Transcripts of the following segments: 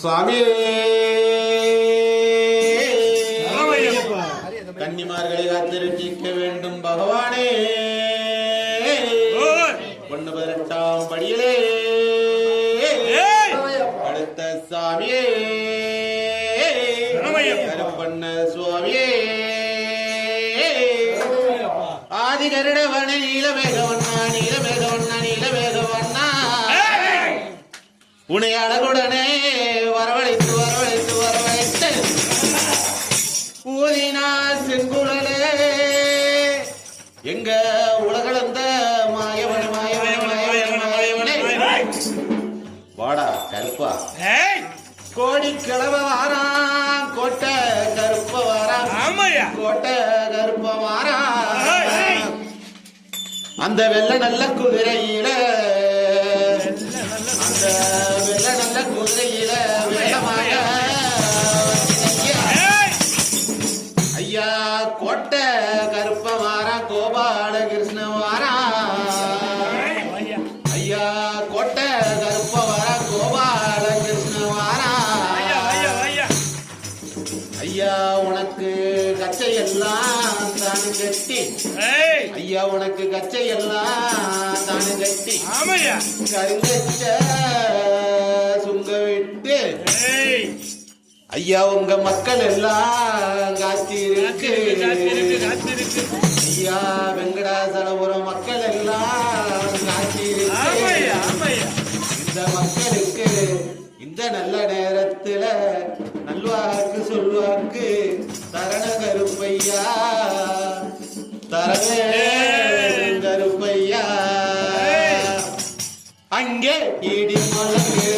சுவாமி கன்னிமார்களை காத்திருக்க வேண்டும் பகவானே. 18ஆம் படியிலே அடுத்த சாமியே கருப்பண்ண சுவாமியே ஆதி கருடவன நீலமேகவண்ணா நீலமேகவண்ணா நீலமேகவண்ணா உன்னை அழகுடனே வரவழைத்து வரவழைத்து வரவழைத்து ஊதினா செங்குழலே எங்க உலகளந்த மாயவன மாயவன மாயவன மாயவனே வாடா கருப்பா கோடி கிழவ வாரான் கோட்டை கருப்ப வாரான் கோட்டை கருப்ப வாரான் அந்த வெள்ள நல்ல குதிரையில அந்த வெள்ள நல்ல குதிரையில வேகமாக ஐயா கோட்டை கருப்ப வாரான் கோபாலகிருஷ்ண வாரான் ஐயா கோட்டை கருப்ப வாரான் கோபாலகிருஷ்ண வாரான் ஐயா உனக்கு கச்சை எல்லாம் தானு கட்டி ஐயா உனக்கு கச்சை எல்லாம் தானு கட்டி கருங்கச்ச சுங்க விட்டு ஐயா உங்க மக்கள் எல்லாம் காத்திருக்கு ஐயா வெங்கடாசலபுரம் மக்கள் எல்லாம் காத்திருக்கு இந்த மக்களுக்கு இந்த நல்ல நேரத்துல நல்வாக்கு சொல்வாக்கு தரண கருப்பையா தரண கருப்பையா அங்கே இடி மலங்கு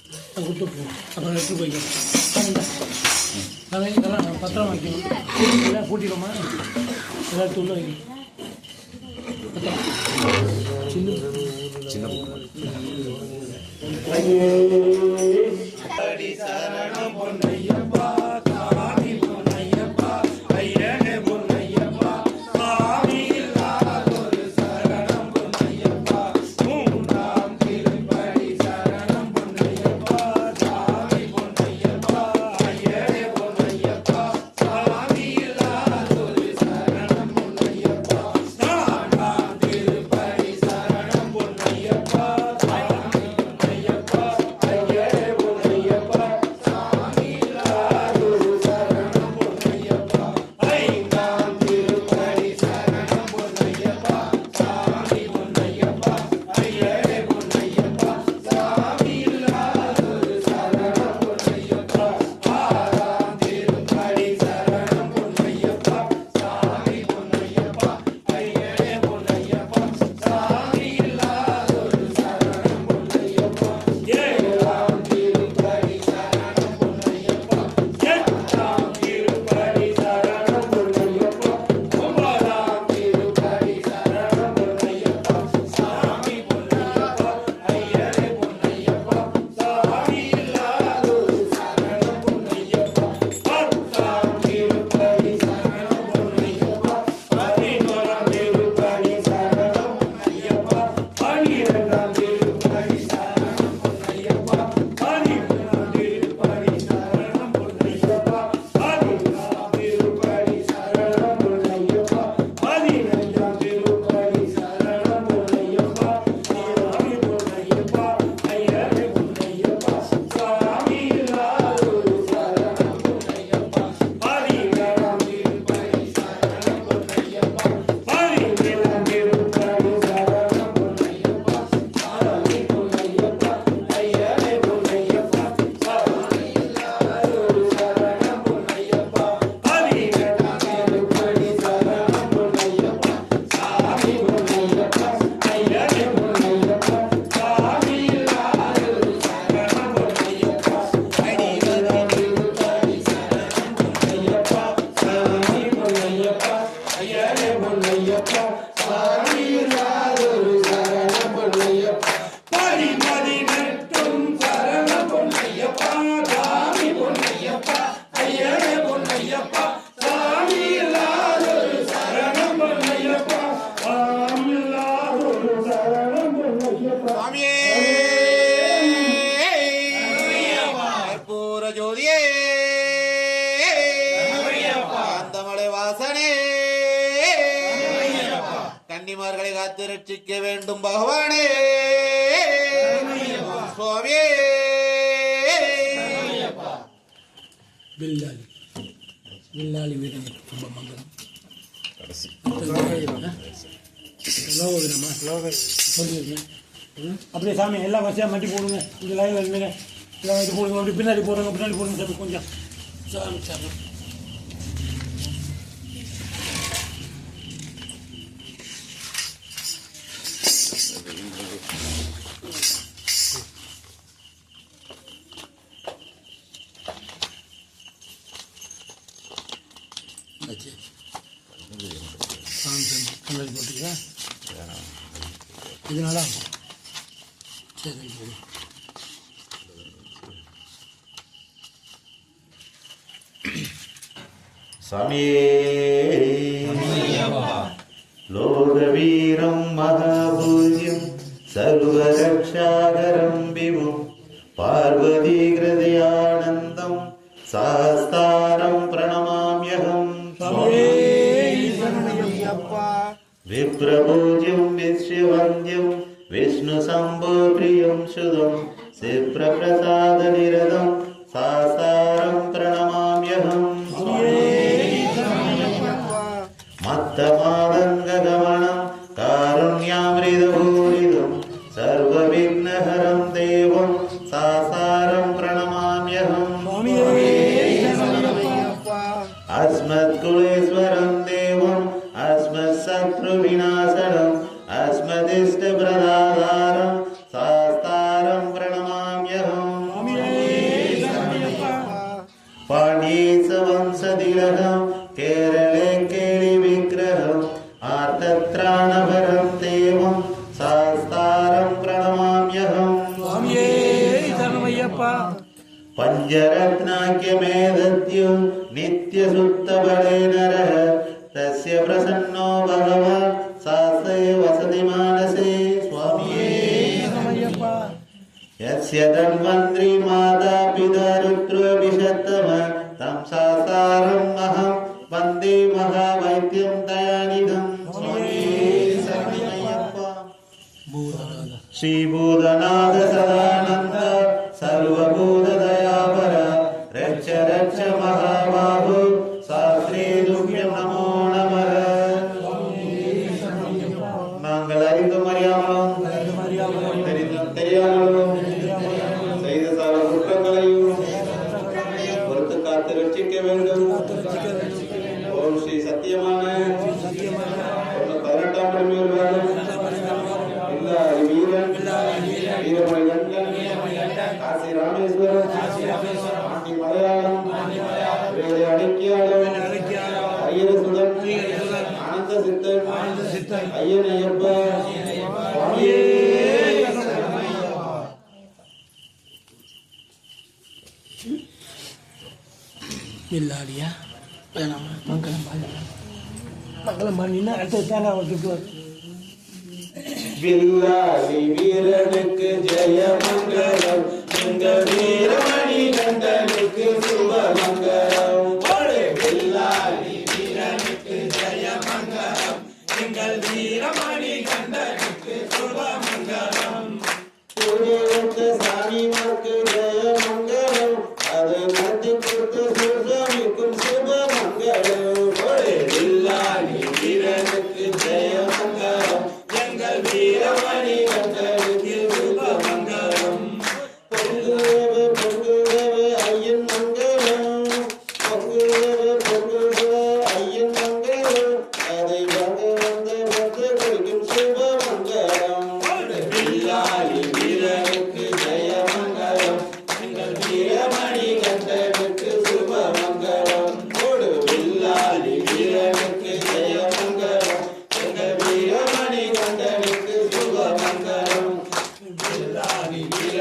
அப்புறம் எடுத்து போய்க்கலாம். இதெல்லாம் பத்திரம் வைக்கணும். எல்லாம் கூட்டிடுமா எல்லாம் துள்ள வைக்கணும். சின்ன சரணம் பொன்னையப்பா சாமி பொன்னையப்பா ஐயனே பொன்னையப்பா சாமி இல்லாதொரு சரணம் பொன்னையப்பா மூன்றாம் திருப்படி சரணம் பொன்னையப்பா சாமி பொன்னையப்பா ஐயனே பொன்னையப்பா சாமி இல்லாதொரு சரணம் பொன்னையப்பா நான்காம் திருப்படி சரணம் பொன்னையப்பா சாமி பொன்னையப்பா ஐயனே பொன்னையப்பா சாமி இல்லாதொரு சரணம் பொன்னையப்பா ஐந்தாம் திருப்படி சரணம் பொன்னையப்பா சாமி பொன்னையப்பா ஐயனே பொன்னையப்பா சாமி இல்லாதொரு சரணம் பொன்னையப்பா ஆறாம் திருப்படி சரணம் பொன்னையப்பா சாமி பொன்னையப்பா ஐயனே பொன்னையப்பா சாமி இல்லாதொரு சரணம் பொன்னையப்பா ஏழாம் திருப்படி சரணம் பொன்னையப்பா எட்டாம் திருப்படி சரணம் பொன்னையப்பா ஒன்பதாம் திருப்படி சரணம் பொன்னையப்பா சாமி பொன்னையப்பா ஐயனே பொன்னையப்பா சாமி இல்லாதொரு சரணம் பொன்னையப்பா பத்தாம் திருப்படி சரணம் பொன்னையப்பா பதினோராம் திருப்படி சரணம் பொன்னையப்பா பன்னிரெண்டாம் திருப்படி சரணம் பொன்னையப்பா பதிமூணாம் திருப்படி சரணம் பொன்னையப்பா பதினாலாம் திருப்படி சரணம் பொன்னையப்பா பதினைஞ்சாம் திருப்படி சரணம் பொன்னையப்பா சாமி பொன்னையப்பா ஐயனே பொன்னையப்பா சாமி இல்லாதொரு சரணம் பொன்னையப்பா பதினேழாம் திருப்படி சரணம் பொன்னையப்பா பதினேழாம் திருப்படி சரணம் பொன்னையப்பா சாமி பொன்னையப்பா ஐயனே பொன்னையப்பா சாமி இல்லாதொரு சரணம் பொன்னையப்பா பதினெட்டாம் திருப்படி சரணம் பொன்னையப்பா சாமி பொன்னையப்பா ஐயனே பொன்னையப்பா சாமி இல்லாதொரு சரணம் பொன்னையப்பா அடிவதி திருப்படி சரணம் பொன்னையப்பா சாமி பொன்னையப்பா ஐயனே பொன்னையப்பா சாமி இல்லாதொரு சரணம் பொன்னையப்பா பதினெட்டும் சரணம் பொன்னையப்பா சாமி பொன்னையப்பா ஐயனே பொன்னையப்பா சாமி இல்லாதொரு சரணம் பொன்னையப்பா சாமி இல்லாதொரு சரணம் பொன்னையப்பா சுவாமியே கற்பூர ஜோதியே காந்தமலை வாசனே கன்னிமார்களை காத்து ரட்சிக்க வேண்டும் பகவானே சுவாமியே வில்லாளி வில்லாளி வீரன் ரொம்ப மங்களம் சொல்லியிருக்கேன். அப்படியே சாமி எல்லாம் வசதியாக மட்டி போடுங்க. இந்த லைனில் இருந்துங்க எல்லாம் இது போடுங்க. அப்படி பின்னாடி போடுங்க சாமி கொஞ்சம் சாமி சாமி சாமி சாமி கண்ணாடி போட்டுக்கிறேன். இது நல்லா இருக்கும். சரி சரி சாமியே லோகவீரம் மகாபூஜ்யம் சர்வரக்ஷாகரம் விபும் பார்வதி ஹிருதயானந்தம் சாஸ்தாரம் பிரணமாம்யகம். விப்ரபூஜ்யம் விஸ்வவந்தியம் விஷ்ணு சம்போ பிரியம் சுதம் சிப்ரபிரசாத நிரதம் சாஸ்தாரம் பிரணமாம்யகம். மத்தமாதங்ககமனம் காருண்யாமிருதபூரிதம் சர்வவிக்னஹரம் தேவம் சாஸ்தாரம் பிரணமாம்யகம். அஸ்மத்குலேஸ்வரம் தேவம் அஸ்மத்சத்ருவிநாசனம் அஸ்மதிஷ்டபிரதாதாரம் சாஸ்தாரம் பிரணமாம்யகம். பாண்டீசவம்சதிலகம் கேரளே கேளி விக்கிரகம் ஆர்த்தத்ராணபரம் தேவம் சாஸ்தாரம் பிரணமாம்யகம். பஞ்சரத்னாக்கியமேதத்யும் நித்யசுத்தபலே நரः தஸ்ய பிரசன்னோ பகவான் சாஸ்தே வசதி மானசே. சுவாமியே யஸ்ய தன்வந்திரி மாதா பிதா ருத்ரோபிஷத்தம தம் சாஸ்தாரம் அஹம் வந்தே மகாவைத்யம் தயாநிதம். ஸ்ரீ பூதநாத சதானந்த சர்வபூத தயாபர ரட்ச ரட்ச மகாபாஹு சாஸ்திரே துப்யம் நமோ நமः. நாங்கள் அறிந்தும் அறியாமலும் தெரிந்தும் தெரியாமலும் செய்த சால குற்றங்களையும் பொறுத்து காத்து ரட்சிக்க வேண்டும். ஓம் ஸ்ரீ சத்தியமான 18ஆம் திருமேல் வேதம் இல்லாரி வீரன் வீரமணி கண்டன் காசி ராமேஸ்வரம் ஆண்டி மலையாளம் வேலை அடக்கியாளம் ஐயர் சுதன் ஆனந்த சித்தன் ஐயன் ஐயப்பா. இல்லாடியா வேணாமா மங்களம் பாருங்க மங்களம் பண்ணினா அடுத்த தேங்காய் வச்சுக்குவார். வில்லாளி வீரனுக்கு ஜெயமங்கலம் எங்கள் வீரமணி கண்டனுக்கு சுபமங்கலம். வில்லாளி வீரனுக்கு ஜெயமங்கலம் எங்கள் வீரமணி கண்டனுக்கு சுபமங்கலம். குடியிருந்த சாமிமார்க்கு ஜெயமங்கலம் அது நதி கொடுத்து சுவாமிக்கும் சுபமங்கலம். வில்லாளி வீரனுக்கு ஜெயமங்கலம் எங்கள் வீரமணி கண்டனுக்கு சுபமங்கலம். பொங்குதேவ பொங்குதேவ ஐயன் மங்கலம் பொங்குதேவ ஐயன் மங்கலம் அதை வந்து வந்து வந்து குறிக்கும் சுபமங்கலம். வில்லாளி வீரனுக்கு ஜெயமங்கலம் எங்கள் வீரமணி கண்டனுக்கு சுபமங்கலம். வில்லாளி வீரனுக்கு ஜெயமங்கலம் எங்கள் வீரமணி கண்டனுக்கு சுபமங்கலம். வில்லாளி வீர